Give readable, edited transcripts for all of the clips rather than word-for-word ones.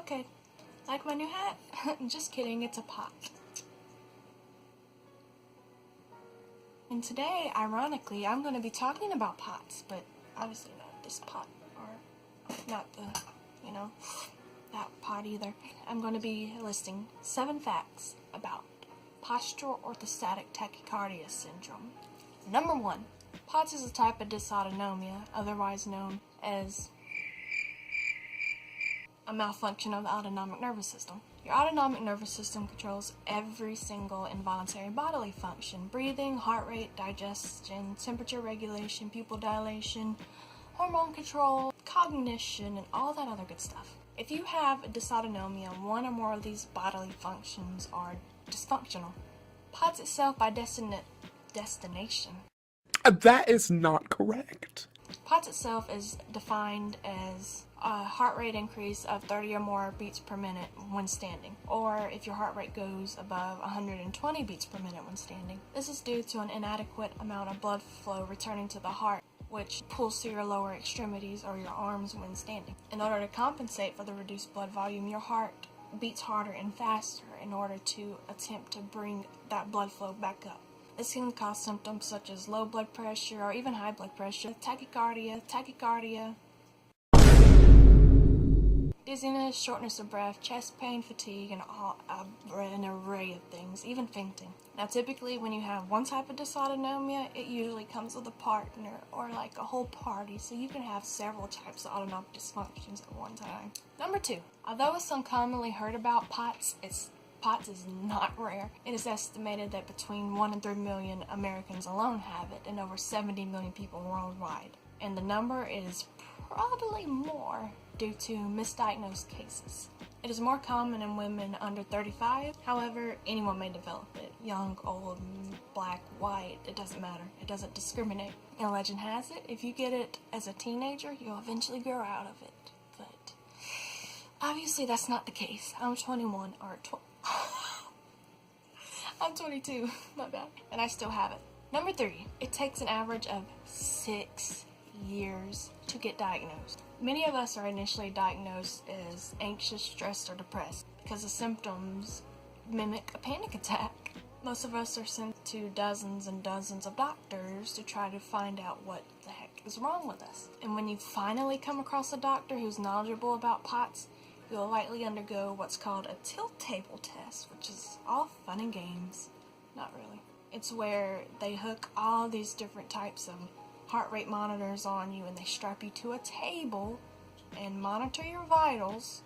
Okay, like my new hat? Just kidding, it's a pot. And today, ironically, I'm going to be talking about pots, but obviously not this pot, or not the, that pot either. I'm going to be listing 7 facts about Postural Orthostatic Tachycardia syndrome. Number 1. POTS is a type of dysautonomia, otherwise known as a malfunction of the autonomic nervous system. Your autonomic nervous system controls every single involuntary bodily function: breathing, heart rate, digestion, temperature regulation, pupil dilation, hormone control, cognition, and all that other good stuff. If you have dysautonomia, one or more of these bodily functions are dysfunctional. POTS itself, by destination. That is not correct. POTS itself is defined as a heart rate increase of 30 or more beats per minute when standing, or if your heart rate goes above 120 beats per minute when standing. This is due to an inadequate amount of blood flow returning to the heart, which pulls to your lower extremities or your arms when standing. In order to compensate for the reduced blood volume, your heart beats harder and faster in order to attempt to bring that blood flow back up. This can cause symptoms such as low blood pressure or even high blood pressure, tachycardia, dizziness, shortness of breath, chest pain, fatigue, and an array of things, even fainting. Now, typically when you have one type of dysautonomia, it usually comes with a partner or like a whole party, so you can have several types of autonomic dysfunctions at one time. Number 2. Although it's uncommonly heard about POTS, POTS is not rare. It is estimated that between 1 and 3 million Americans alone have it, and over 70 million people worldwide. And the number is probably more due to misdiagnosed cases. It is more common in women under 35. However, anyone may develop it. Young, old, black, white, it doesn't matter. It doesn't discriminate. And legend has it, if you get it as a teenager, you'll eventually grow out of it. But obviously that's not the case. I'm 21, or I'm 22, my bad, and I still have it. Number 3, it takes an average of 6 years to get diagnosed. Many of us are initially diagnosed as anxious, stressed, or depressed because the symptoms mimic a panic attack. Most of us are sent to dozens and dozens of doctors to try to find out what the heck is wrong with us. And when you finally come across a doctor who's knowledgeable about POTS, you'll likely undergo what's called a tilt table test, which is all fun and games. Not really. It's where they hook all these different types of heart rate monitors on you, and they strap you to a table and monitor your vitals,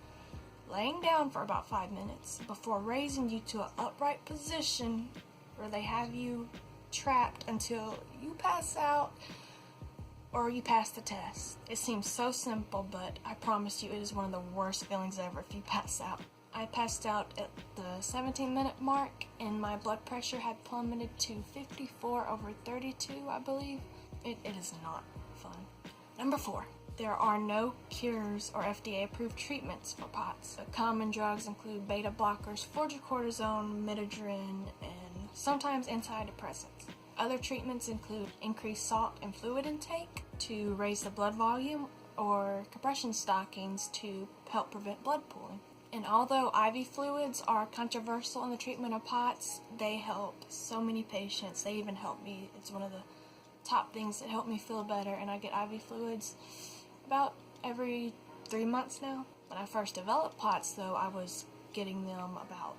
laying down for about 5 minutes before raising you to an upright position where they have you trapped until you pass out or you pass the test. It seems so simple, but I promise you it is one of the worst feelings ever if you pass out. I passed out at the 17-minute mark, and my blood pressure had plummeted to 54/32, I believe. It is not fun. Number 4. There are no cures or FDA-approved treatments for POTS. The common drugs include beta blockers, florgelcortisone, midodrine, and sometimes antidepressants. Other treatments include increased salt and fluid intake to raise the blood volume, or compression stockings to help prevent blood pooling. And although IV fluids are controversial in the treatment of POTS, they help so many patients. They even help me. It's one of the top things that help me feel better, and I get IV fluids about every 3 months now. When I first developed POTS, though, I was getting them about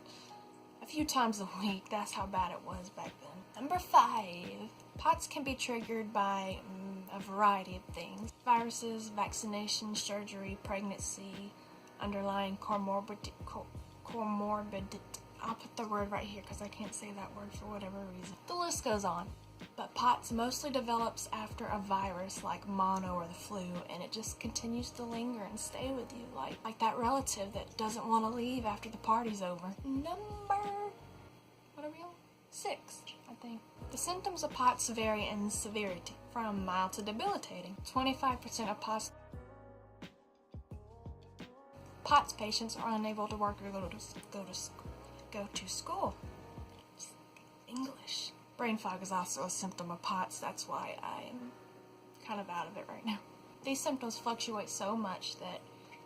a few times a week. That's how bad it was back then. Number 5. POTS can be triggered by a variety of things: viruses, vaccination, surgery, pregnancy, underlying comorbidity. I'll put the word right here because I can't say that word for whatever reason. The list goes on. But POTS mostly develops after a virus like mono or the flu, and it just continues to linger and stay with you, like that relative that doesn't want to leave after the party's over. Number, what are we on? 6, I think. The symptoms of POTS vary in severity, from mild to debilitating. 25% of POTS patients are unable to work or go to school. English. Brain fog is also a symptom of POTS. That's why I'm kind of out of it right now. These symptoms fluctuate so much that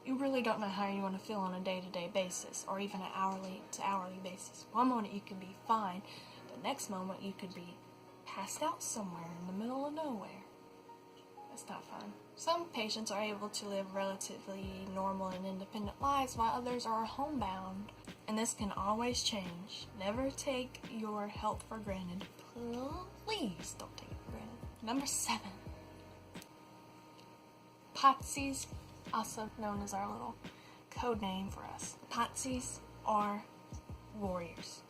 You really don't know how you want to feel on a day-to-day basis, or even an hourly-to-hourly basis. One moment you could be fine, the next moment you could be passed out somewhere in the middle of nowhere. That's not fun. Some patients are able to live relatively normal and independent lives, while others are homebound. And this can always change. Never take your health for granted. Please don't take it for granted. Number 7. Potsies, also known as our little code name for us. Potsies are warriors.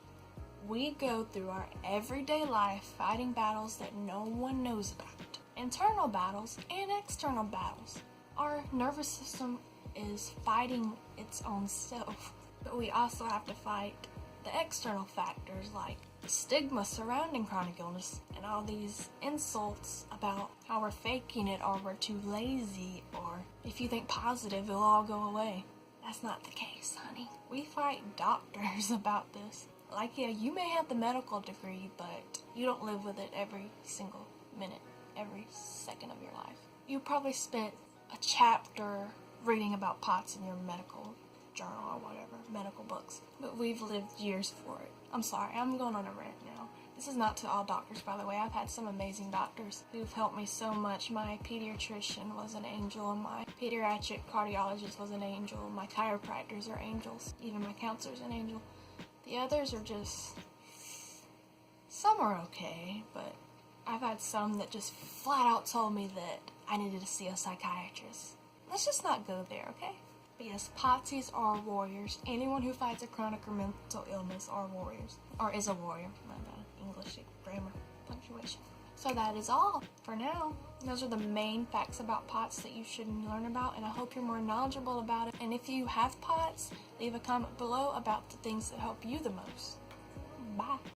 We go through our everyday life fighting battles that no one knows about. Internal battles and external battles. Our nervous system is fighting its own self. But we also have to fight the external factors like the stigma surrounding chronic illness and all these insults about how we're faking it, or we're too lazy, or if you think positive it'll all go away. That's not the case, honey. We fight doctors about this. Like, yeah, you may have the medical degree, but you don't live with it every single minute, every second of your life. You probably spent a chapter reading about POTS in your medical journal or whatever, medical books, but we've lived years for it. I'm sorry, I'm going on a rant now. This is not to all doctors, by the way. I've had some amazing doctors who've helped me so much. My pediatrician was an angel, and my pediatric cardiologist was an angel. My chiropractors are angels. Even my counselor's an angel. The others are just... some are okay, but I've had some that just flat out told me that I needed to see a psychiatrist. Let's just not go there, okay? But yes, Potsies are warriors. Anyone who fights a chronic or mental illness are warriors. Or is a warrior. My bad. English, grammar, punctuation. So that is all for now. Those are the main facts about POTS that you should learn about, and I hope you're more knowledgeable about it. And if you have POTS, leave a comment below about the things that help you the most. Bye.